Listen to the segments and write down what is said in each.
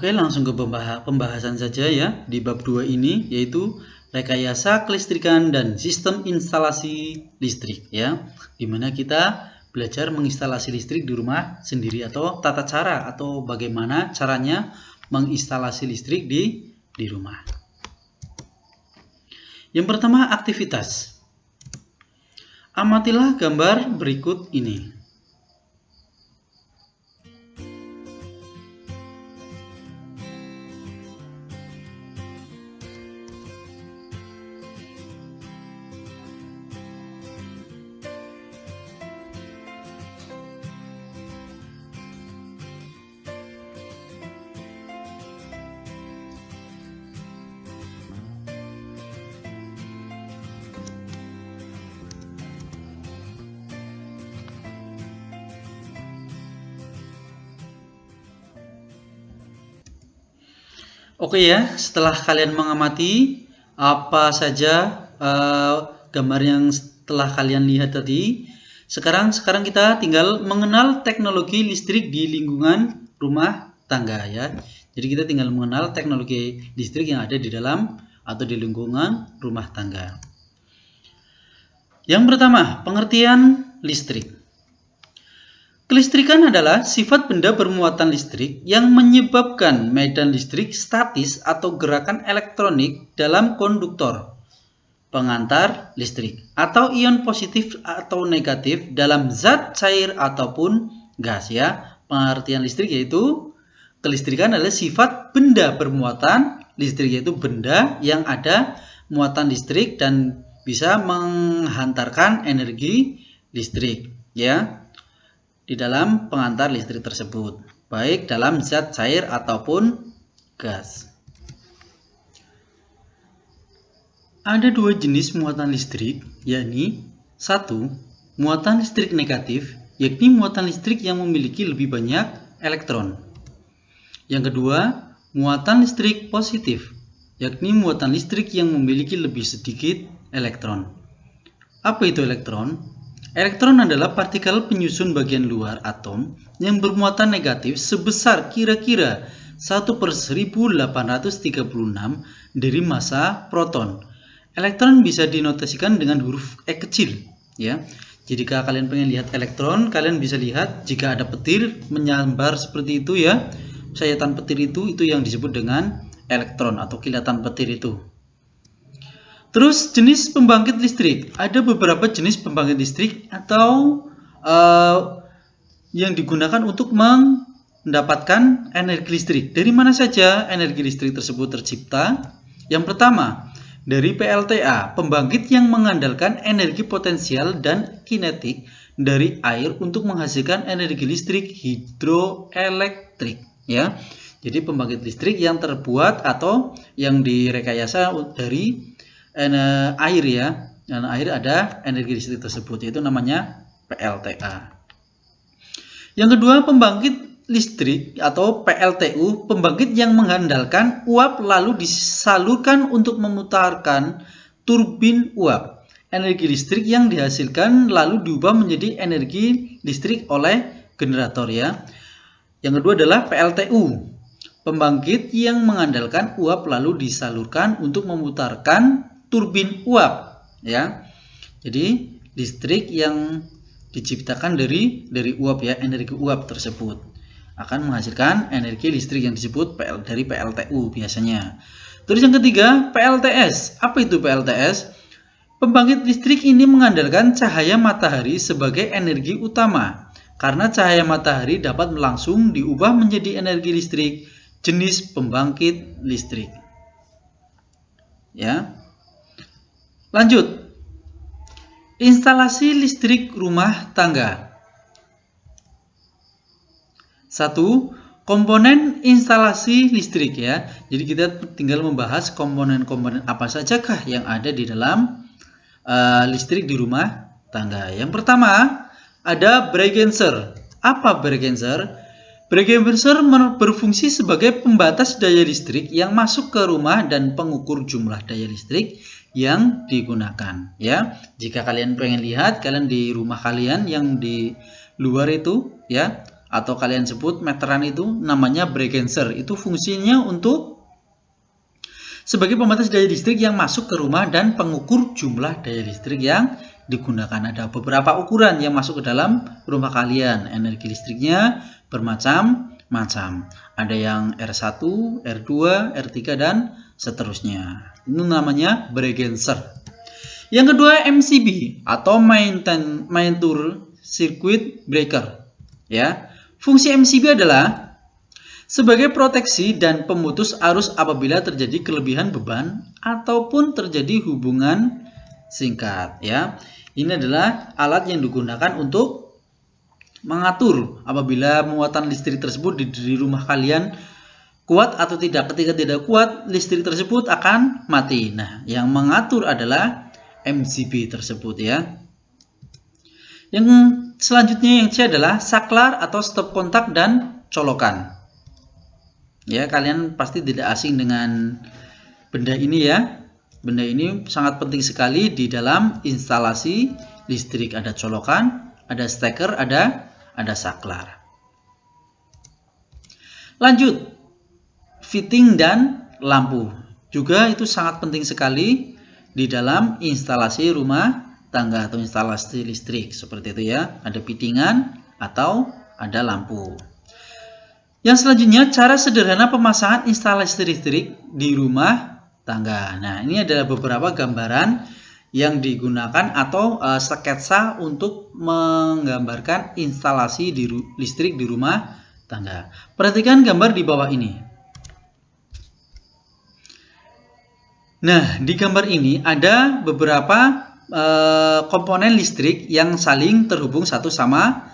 Oke, langsung ke pembahasan saja ya di bab 2 ini, yaitu rekayasa kelistrikan dan sistem instalasi listrik ya. Dimana kita belajar menginstalasi listrik di rumah sendiri atau tata cara atau bagaimana caranya menginstalasi listrik di rumah. Yang pertama, aktivitas. Amatilah gambar berikut ini. Oke ya, setelah kalian mengamati apa saja gambar yang telah kalian lihat tadi, sekarang kita tinggal mengenal teknologi listrik di lingkungan rumah tangga ya. Jadi kita tinggal mengenal teknologi listrik yang ada di dalam atau di lingkungan rumah tangga. Yang pertama, pengertian listrik. Kelistrikan adalah sifat benda bermuatan listrik yang menyebabkan medan listrik statis atau gerakan elektronik dalam konduktor, pengantar listrik, atau ion positif atau negatif dalam zat cair ataupun gas ya. Pengertian listrik yaitu kelistrikan adalah sifat benda bermuatan listrik, yaitu benda yang ada muatan listrik dan bisa menghantarkan energi listrik ya di dalam pengantar listrik tersebut, baik dalam zat cair ataupun gas. Ada dua jenis muatan listrik, yakni 1. Muatan listrik negatif, yakni muatan listrik yang memiliki lebih banyak elektron. Yang kedua, muatan listrik positif, yakni muatan listrik yang memiliki lebih sedikit elektron. Apa itu elektron? Elektron adalah partikel penyusun bagian luar atom yang bermuatan negatif sebesar kira-kira 1/1836 dari massa proton. Elektron bisa dinotasikan dengan huruf E kecil ya. Jadi jika kalian pengen lihat elektron, kalian bisa lihat jika ada petir menyambar seperti itu ya. Sayatan petir itu yang disebut dengan elektron atau kilatan petir itu. Terus jenis pembangkit listrik. Ada beberapa jenis pembangkit listrik atau yang digunakan untuk mendapatkan energi listrik. Dari mana saja energi listrik tersebut tercipta? Yang pertama, dari PLTA, pembangkit yang mengandalkan energi potensial dan kinetik dari air untuk menghasilkan energi listrik hidroelektrik ya. Jadi pembangkit listrik yang terbuat atau yang direkayasa dari air ya, dan air ada energi listrik tersebut, yaitu namanya PLTA. Yang kedua, pembangkit listrik atau PLTU, pembangkit yang mengandalkan uap lalu disalurkan untuk memutarkan turbin uap. Energi listrik yang dihasilkan lalu diubah menjadi energi listrik oleh generator ya. Yang kedua adalah PLTU, pembangkit yang mengandalkan uap lalu disalurkan untuk memutarkan turbin uap ya. Jadi listrik yang diciptakan dari uap ya, energi uap tersebut akan menghasilkan energi listrik yang disebut dari PLTU biasanya. Terus yang ketiga, PLTS. Apa itu PLTS? Pembangkit listrik ini mengandalkan cahaya matahari sebagai energi utama. Karena cahaya matahari dapat langsung diubah menjadi energi listrik, jenis pembangkit listrik. Ya. Lanjut, instalasi listrik rumah tangga. 1. Komponen instalasi listrik ya. Jadi kita tinggal membahas komponen-komponen apa sajakah yang ada di dalam listrik di rumah tangga. Yang pertama ada bregenser. Apa bregenser? Bregenser berfungsi sebagai pembatas daya listrik yang masuk ke rumah dan pengukur jumlah daya listrik yang digunakan ya. Jika kalian pengen lihat, kalian di rumah kalian yang di luar itu ya, atau kalian sebut meteran itu namanya bregenzer. Itu fungsinya untuk sebagai pembatas daya listrik yang masuk ke rumah dan pengukur jumlah daya listrik yang digunakan. Ada beberapa ukuran yang masuk ke dalam rumah kalian. Energi listriknya bermacam-macam. Ada yang R1, R2, R3 dan seterusnya. Itu namanya bregenzer. Yang kedua MCB atau main-tour circuit breaker. Ya, fungsi MCB adalah sebagai proteksi dan pemutus arus apabila terjadi kelebihan beban ataupun terjadi hubungan singkat. Ya, ini adalah alat yang digunakan untuk mengatur apabila muatan listrik tersebut di rumah kalian kuat atau tidak. Ketika tidak kuat, listrik tersebut akan mati. Nah, yang mengatur adalah MCB tersebut ya. Yang selanjutnya yang C adalah saklar atau stop kontak dan colokan. Ya, kalian pasti tidak asing dengan benda ini ya. Benda ini sangat penting sekali di dalam instalasi listrik. Ada colokan, ada steker, ada saklar. Lanjut, fitting dan lampu. Juga itu sangat penting sekali di dalam instalasi rumah tangga atau instalasi listrik seperti itu ya. Ada fittingan atau ada lampu. Yang selanjutnya cara sederhana pemasangan instalasi listrik di rumah tangga. Nah, ini adalah beberapa gambaran yang digunakan atau sketsa untuk menggambarkan instalasi listrik di rumah tangga. Perhatikan gambar di bawah ini. Nah, di gambar ini ada beberapa komponen listrik yang saling terhubung satu sama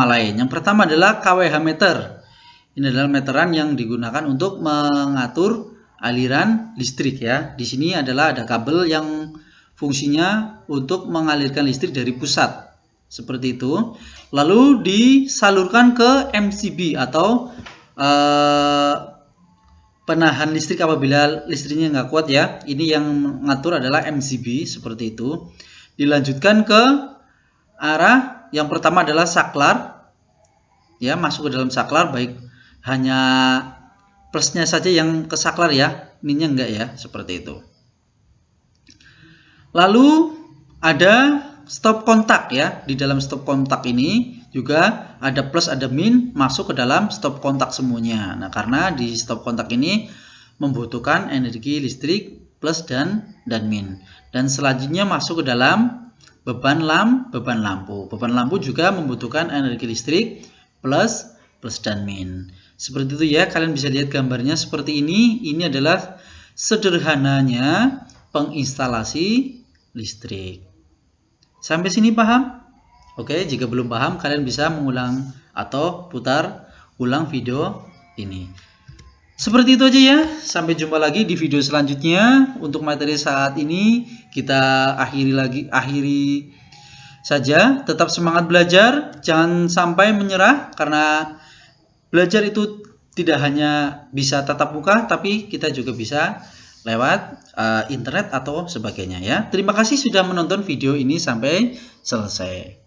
lain. Yang pertama adalah kWh meter. Ini adalah meteran yang digunakan untuk mengatur aliran listrik ya. Di sini adalah ada kabel yang fungsinya untuk mengalirkan listrik dari pusat. Seperti itu. Lalu disalurkan ke MCB atau penahan listrik apabila listriknya nggak kuat ya. Ini yang mengatur adalah MCB seperti itu. Dilanjutkan ke arah yang pertama adalah saklar. Ya, masuk ke dalam saklar, baik hanya plusnya saja yang ke saklar ya. Ininya enggak ya, seperti itu. Lalu ada stop kontak ya. Di dalam stop kontak ini juga ada plus ada min masuk ke dalam stop kontak semuanya. Nah, karena di stop kontak ini membutuhkan energi listrik plus dan min. Dan selanjutnya masuk ke dalam beban lampu. Beban lampu juga membutuhkan energi listrik plus dan min. Seperti itu ya, kalian bisa lihat gambarnya seperti ini. Ini adalah sederhananya penginstalasi listrik. Sampai sini paham? Oke, jika belum paham kalian bisa mengulang atau putar ulang video ini. Seperti itu aja ya. Sampai jumpa lagi di video selanjutnya. Untuk materi saat ini kita akhiri saja. Tetap semangat belajar, jangan sampai menyerah karena belajar itu tidak hanya bisa tatap muka, tapi kita juga bisa lewat internet atau sebagainya ya. Terima kasih sudah menonton video ini sampai selesai.